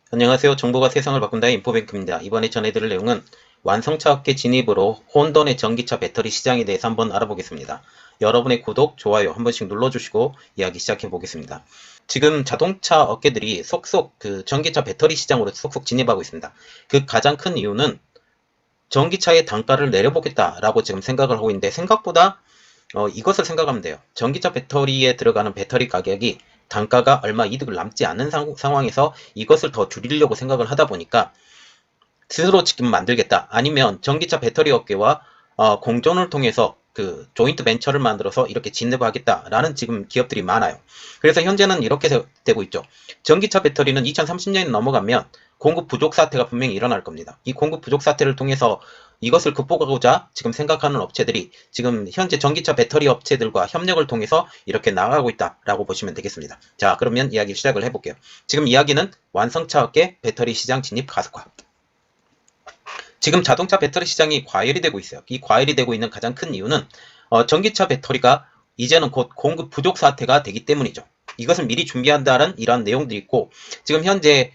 안녕하세요. 정보가 세상을 바꾼다의 인포뱅크입니다. 이번에 전해드릴 내용은 완성차 업계 진입으로 혼돈의 전기차 배터리 시장에 대해서 한번 알아보겠습니다. 여러분의 구독, 좋아요 한 번씩 눌러주시고 이야기 시작해 보겠습니다. 지금 자동차 업계들이 속속 전기차 배터리 시장으로 속속 진입하고 있습니다. 그 가장 큰 이유는 전기차의 단가를 내려보겠다라고 지금 생각을 하고 있는데, 생각보다 이것을 생각하면 돼요. 전기차 배터리에 들어가는 배터리 가격이 단가가 얼마 이득을 남지 않는 상황에서 이것을 더 줄이려고 생각을 하다 보니까 스스로 지금 만들겠다, 아니면 전기차 배터리 업계와 공존을 통해서 그 조인트 벤처를 만들어서 이렇게 진입하겠다라는 지금 기업들이 많아요. 그래서 현재는 이렇게 되고 있죠. 전기차 배터리는 2030년이 넘어가면 공급 부족 사태가 분명히 일어날 겁니다. 이 공급 부족 사태를 통해서 이것을 극복하고자 지금 생각하는 업체들이 지금 현재 전기차 배터리 업체들과 협력을 통해서 이렇게 나가고 있다라고 보시면 되겠습니다. 자, 그러면 이야기 시작을 해볼게요. 지금 이야기는 완성차 업계 배터리 시장 진입 가속화. 지금 자동차 배터리 시장이 과열이 되고 있어요. 이 과열이 되고 있는 가장 큰 이유는 전기차 배터리가 이제는 곧 공급 부족 사태가 되기 때문이죠. 이것을 미리 준비한다는 이러한 내용들이 있고, 지금 현재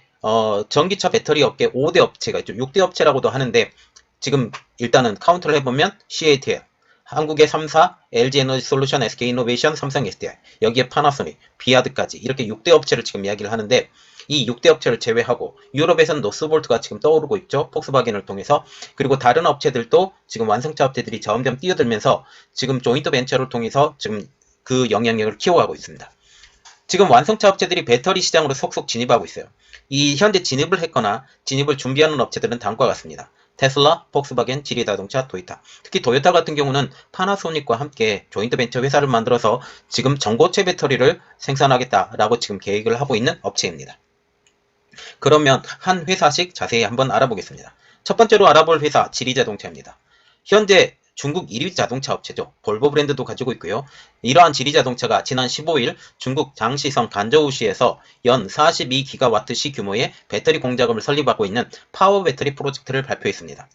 전기차 배터리 업계 5대 업체가 있죠. 6대 업체라고도 하는데, 지금 일단은 카운트를 해보면 CATL, 한국의 3사, LG에너지솔루션, SK이노베이션, 삼성 SDI, 여기에 파나소닉, 비아드까지 이렇게 6대 업체를 지금 이야기를 하는데, 이 6대 업체를 제외하고 유럽에서는 노스볼트가 지금 떠오르고 있죠. 폭스바겐을 통해서. 그리고 다른 업체들도 지금 완성차 업체들이 점점 뛰어들면서 지금 조인트 벤처를 통해서 지금 그 영향력을 키워가고 있습니다. 지금 완성차 업체들이 배터리 시장으로 속속 진입하고 있어요. 이 현재 진입을 했거나 진입을 준비하는 업체들은 다음과 같습니다. 테슬라, 폭스바겐, 지리자동차, 도요타. 특히 도요타 같은 경우는 파나소닉과 함께 조인트 벤처 회사를 만들어서 지금 전고체 배터리를 생산하겠다라고 지금 계획을 하고 있는 업체입니다. 그러면 한 회사씩 자세히 한번 알아보겠습니다. 첫 번째로 알아볼 회사 지리자동차입니다. 현재 중국 1위 자동차 업체죠. 볼보 브랜드도 가지고 있고요. 이러한 지리자동차가 지난 15일 중국 장시성 간저우시에서 연 42기가와트시 규모의 배터리 공작업을 설립하고 있는 파워 배터리 프로젝트를 발표했습니다.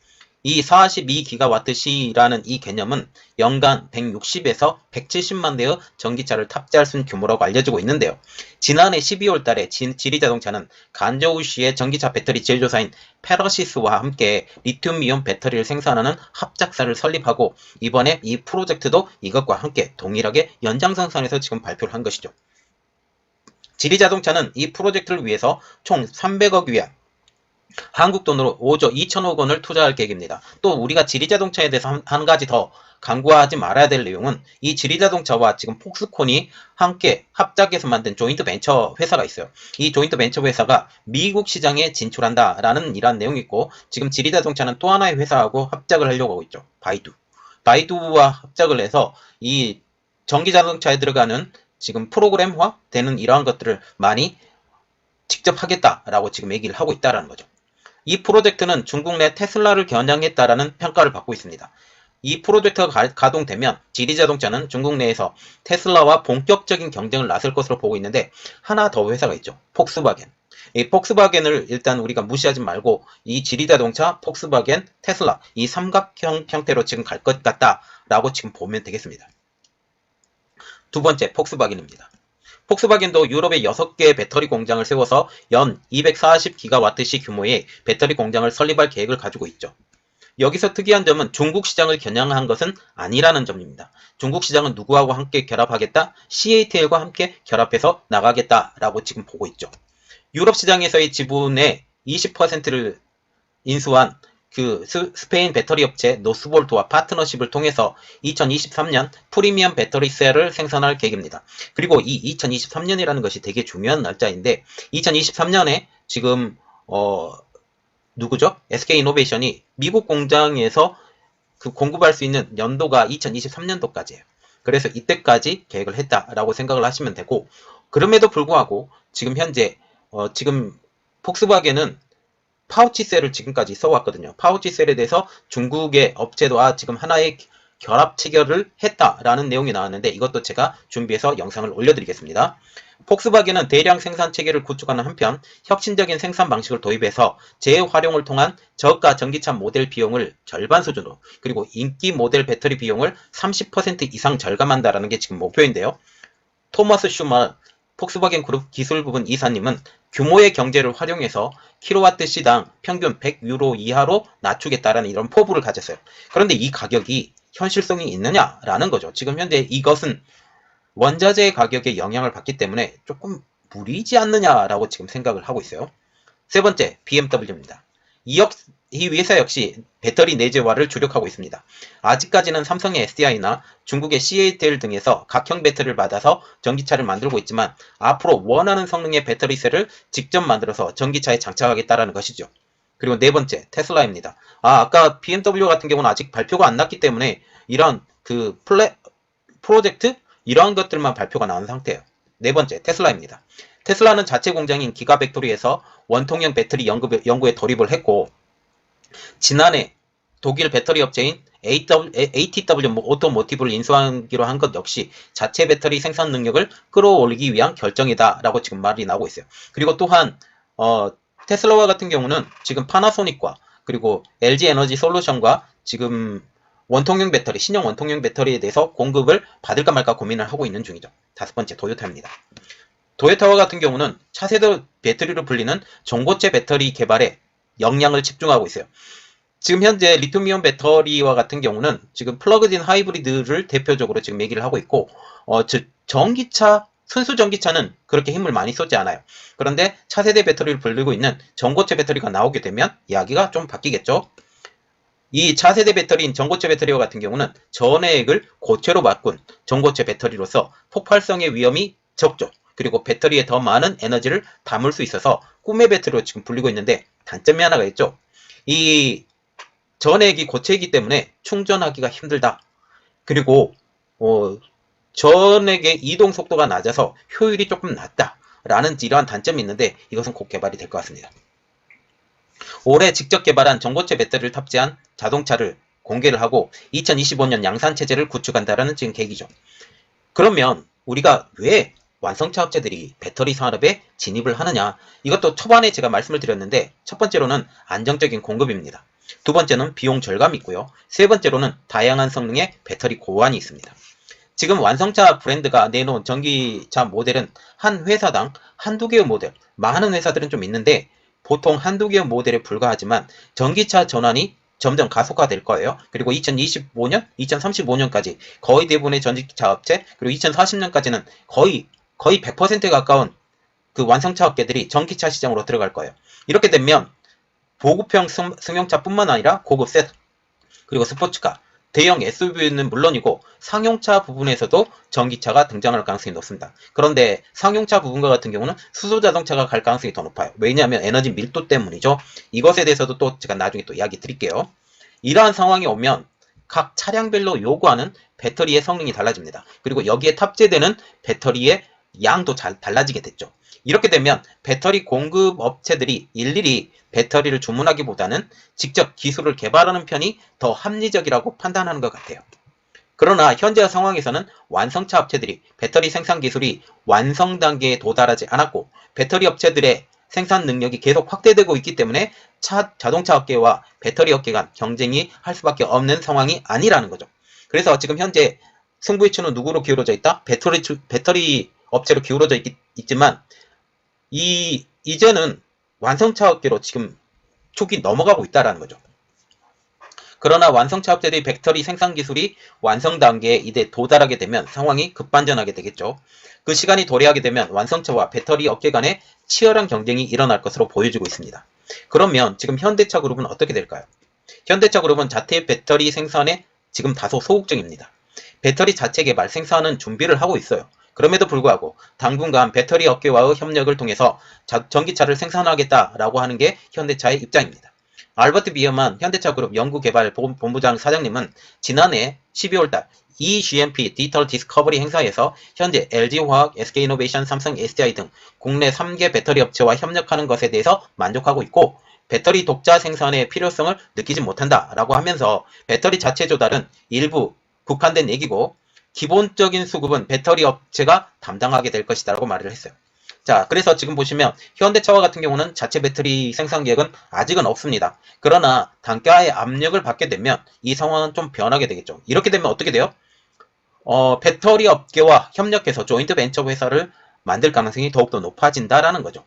이 42기가와트시라는 이 개념은 연간 160에서 170만 대의 전기차를 탑재할 수 있는 규모라고 알려지고 있는데요. 지난해 12월 달에 지리자동차는 간저우시의 전기차 배터리 제조사인 페러시스와 함께 리튬이온 배터리를 생산하는 합작사를 설립하고, 이번에 이 프로젝트도 이것과 함께 동일하게 연장선상에서 지금 발표를 한 것이죠. 지리자동차는 이 프로젝트를 위해서 총 300억 위안, 한국 돈으로 5조 2천억 원을 투자할 계획입니다. 또 우리가 지리자동차에 대해서 한 가지 더 간과하지 말아야 될 내용은, 이 지리자동차와 지금 폭스콘이 함께 합작해서 만든 조인트 벤처 회사가 있어요. 이 조인트 벤처 회사가 미국 시장에 진출한다라는 이러한 내용이 있고, 지금 지리자동차는 또 하나의 회사하고 합작을 하려고 하고 있죠. 바이두와 합작을 해서 이 전기자동차에 들어가는 지금 프로그램화 되는 이러한 것들을 많이 직접 하겠다라고 지금 얘기를 하고 있다라는 거죠. 이 프로젝트는 중국 내 테슬라를 겨냥했다라는 평가를 받고 있습니다. 이 프로젝트가 가동되면 지리자동차는 중국 내에서 테슬라와 본격적인 경쟁을 나설 것으로 보고 있는데, 하나 더 회사가 있죠. 폭스바겐. 이 폭스바겐을 일단 우리가 무시하지 말고 이 지리자동차, 폭스바겐, 테슬라 이 삼각형 형태로 지금 갈 것 같다라고 지금 보면 되겠습니다. 두 번째, 폭스바겐입니다. 폭스바겐도 유럽에 6개의 배터리 공장을 세워서 연 240기가와트시 규모의 배터리 공장을 설립할 계획을 가지고 있죠. 여기서 특이한 점은 중국 시장을 겨냥한 것은 아니라는 점입니다. 중국 시장은 누구하고 함께 결합하겠다? CATL과 함께 결합해서 나가겠다라고 지금 보고 있죠. 유럽 시장에서의 지분의 20%를 인수한 그 스페인 배터리 업체 노스볼트와 파트너십을 통해서 2023년 프리미엄 배터리 셀을 생산할 계획입니다. 그리고 이 2023년이라는 것이 되게 중요한 날짜인데, 2023년에 지금 누구죠? SK이노베이션이 미국 공장에서 그 공급할 수 있는 연도가 2023년도까지예요. 그래서 이때까지 계획을 했다라고 생각을 하시면 되고, 그럼에도 불구하고 지금 현재 지금 폭스바겐은 파우치셀을 지금까지 써왔거든요. 파우치셀에 대해서 중국의 업체와 지금 하나의 결합 체결을 했다라는 내용이 나왔는데, 이것도 제가 준비해서 영상을 올려드리겠습니다. 폭스바겐은 대량 생산 체계를 구축하는 한편 혁신적인 생산 방식을 도입해서 재활용을 통한 저가 전기차 모델 비용을 절반 수준으로, 그리고 인기 모델 배터리 비용을 30% 이상 절감한다라는 게 지금 목표인데요. 토마스 슈마 폭스바겐 그룹 기술 부분 이사님은 규모의 경제를 활용해서 kWh당 평균 100유로 이하로 낮추겠다라는 이런 포부를 가졌어요. 그런데 이 가격이 현실성이 있느냐라는 거죠. 지금 현재 이것은 원자재 가격에 영향을 받기 때문에 조금 무리지 않느냐라고 지금 생각을 하고 있어요. 세 번째, BMW입니다. 이 회사 역시 배터리 내재화를 주력하고 있습니다. 아직까지는 삼성의 SDI나 중국의 CATL 등에서 각형 배터리를 받아서 전기차를 만들고 있지만 앞으로 원하는 성능의 배터리셀을 직접 만들어서 전기차에 장착하겠다라는 것이죠. 그리고 네 번째, 테슬라입니다. 아까 BMW 같은 경우는 아직 발표가 안 났기 때문에 이런 프로젝트 이러한 것들만 발표가 나온 상태예요. 네 번째, 테슬라입니다. 테슬라는 자체 공장인 기가팩토리에서 원통형 배터리 연구에 돌입을 했고, 지난해 독일 배터리 업체인 ATW 오토모티브를 인수하기로 한 것 역시 자체 배터리 생산 능력을 끌어올리기 위한 결정이다라고 지금 말이 나오고 있어요. 그리고 또한 테슬라와 같은 경우는 지금 파나소닉과 그리고 LG 에너지 솔루션과 지금 원통형 배터리, 신형 원통형 배터리에 대해서 공급을 받을까 말까 고민을 하고 있는 중이죠. 다섯 번째, 도요타입니다. 도요타와 같은 경우는 차세대 배터리로 불리는 전고체 배터리 개발에 역량을 집중하고 있어요. 지금 현재 리튬이온 배터리와 같은 경우는 지금 플러그인 하이브리드를 대표적으로 지금 얘기를 하고 있고, 전기차, 순수 전기차는 그렇게 힘을 많이 쏟지 않아요. 그런데 차세대 배터리를 불리고 있는 전고체 배터리가 나오게 되면 이야기가 좀 바뀌겠죠. 이 차세대 배터리인 전고체 배터리와 같은 경우는 전해액을 고체로 바꾼 전고체 배터리로서 폭발성의 위험이 적죠. 그리고 배터리에 더 많은 에너지를 담을 수 있어서 꿈의 배터리로 지금 불리고 있는데 단점이 하나가 있죠. 이 전해액이 고체이기 때문에 충전하기가 힘들다. 그리고 전액의 이동 속도가 낮아서 효율이 조금 낮다. 라는 이러한 단점이 있는데 이것은 곧 개발이 될 것 같습니다. 올해 직접 개발한 전고체 배터리를 탑재한 자동차를 공개를 하고 2025년 양산체제를 구축한다는 지금 계기죠. 그러면 우리가 왜 완성차 업체들이 배터리 산업에 진입을 하느냐? 이것도 초반에 제가 말씀을 드렸는데 첫 번째로는 안정적인 공급입니다. 두 번째는 비용 절감이 있고요. 세 번째로는 다양한 성능의 배터리 고환이 있습니다. 지금 완성차 브랜드가 내놓은 전기차 모델은 한 회사당 한두 개의 모델, 많은 회사들은 좀 있는데 보통 한두 개의 모델에 불과하지만 전기차 전환이 점점 가속화될 거예요. 그리고 2025년, 2035년까지 거의 대부분의 전기차 업체, 그리고 2040년까지는 거의 100%에 가까운 그 완성차 업계들이 전기차 시장으로 들어갈 거예요. 이렇게 되면 보급형 승용차뿐만 아니라 고급 세단, 그리고 스포츠카, 대형 SUV는 물론이고 상용차 부분에서도 전기차가 등장할 가능성이 높습니다. 그런데 상용차 부분과 같은 경우는 수소자동차가 갈 가능성이 더 높아요. 왜냐하면 에너지 밀도 때문이죠. 이것에 대해서도 또 제가 나중에 또 이야기 드릴게요. 이러한 상황이 오면 각 차량별로 요구하는 배터리의 성능이 달라집니다. 그리고 여기에 탑재되는 배터리의 양도 달라지게 됐죠. 이렇게 되면 배터리 공급 업체들이 일일이 배터리를 주문하기보다는 직접 기술을 개발하는 편이 더 합리적이라고 판단하는 것 같아요. 그러나 현재 상황에서는 완성차 업체들이 배터리 생산 기술이 완성 단계에 도달하지 않았고 배터리 업체들의 생산 능력이 계속 확대되고 있기 때문에 자동차 업계와 배터리 업계 간 경쟁이 할 수밖에 없는 상황이 아니라는 거죠. 그래서 지금 현재 승부의 추는 누구로 기울어져 있다? 배터리 업체로 기울어져 있지만 이제는 완성차 업계로 지금 축이 넘어가고 있다는 거죠. 그러나 완성차 업체들이 배터리 생산 기술이 완성 단계에 이제 도달하게 되면 상황이 급반전하게 되겠죠. 그 시간이 도래하게 되면 완성차와 배터리 업계 간의 치열한 경쟁이 일어날 것으로 보여지고 있습니다. 그러면 지금 현대차 그룹은 어떻게 될까요? 현대차 그룹은 자체 배터리 생산에 지금 다소 소극적입니다. 배터리 자체 개발, 생산은 준비를 하고 있어요. 그럼에도 불구하고 당분간 배터리 업계와의 협력을 통해서 전기차를 생산하겠다라고 하는 게 현대차의 입장입니다. 알버트 비어만 현대차그룹 연구개발본부장 사장님은 지난해 12월달 eGMP 디지털 디스커버리 행사에서 현재 LG화학, SK이노베이션, 삼성, SDI 등 국내 3개 배터리 업체와 협력하는 것에 대해서 만족하고 있고 배터리 독자 생산의 필요성을 느끼지 못한다라고 하면서 배터리 자체 조달은 일부 국한된 얘기고 기본적인 수급은 배터리 업체가 담당하게 될 것이다 라고 말을 했어요. 자, 그래서 지금 보시면 현대차와 같은 경우는 자체 배터리 생산 계획은 아직은 없습니다. 그러나 단가의 압력을 받게 되면 이 상황은 좀 변하게 되겠죠. 이렇게 되면 어떻게 돼요? 배터리 업계와 협력해서 조인트 벤처 회사를 만들 가능성이 더욱더 높아진다라는 거죠.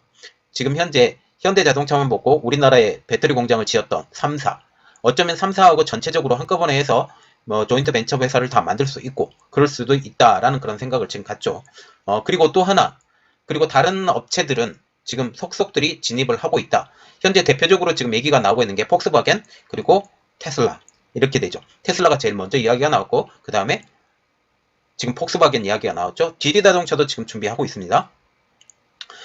지금 현재 현대자동차만 보고 우리나라에 배터리 공장을 지었던 3사, 어쩌면 3사하고 전체적으로 한꺼번에 해서 뭐 조인트 벤처 회사를 다 만들 수 있고 그럴 수도 있다라는 그런 생각을 지금 갖죠. 그리고 또 하나, 그리고 다른 업체들은 지금 속속들이 진입을 하고 있다. 현재 대표적으로 지금 얘기가 나오고 있는 게 폭스바겐 그리고 테슬라 이렇게 되죠. 테슬라가 제일 먼저 이야기가 나왔고 그 다음에 지금 폭스바겐 이야기가 나왔죠. DD 자동차도 지금 준비하고 있습니다.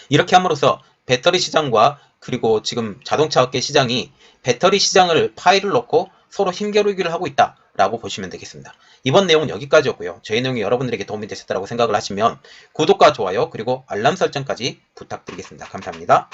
이렇게 함으로써 배터리 시장과 그리고 지금 자동차 업계 시장이 배터리 시장을 파일을 놓고 서로 힘겨루기를 하고 있다라고 보시면 되겠습니다. 이번 내용은 여기까지였고요. 저희 내용이 여러분들에게 도움이 되셨다고 생각을 하시면 구독과 좋아요 그리고 알람 설정까지 부탁드리겠습니다. 감사합니다.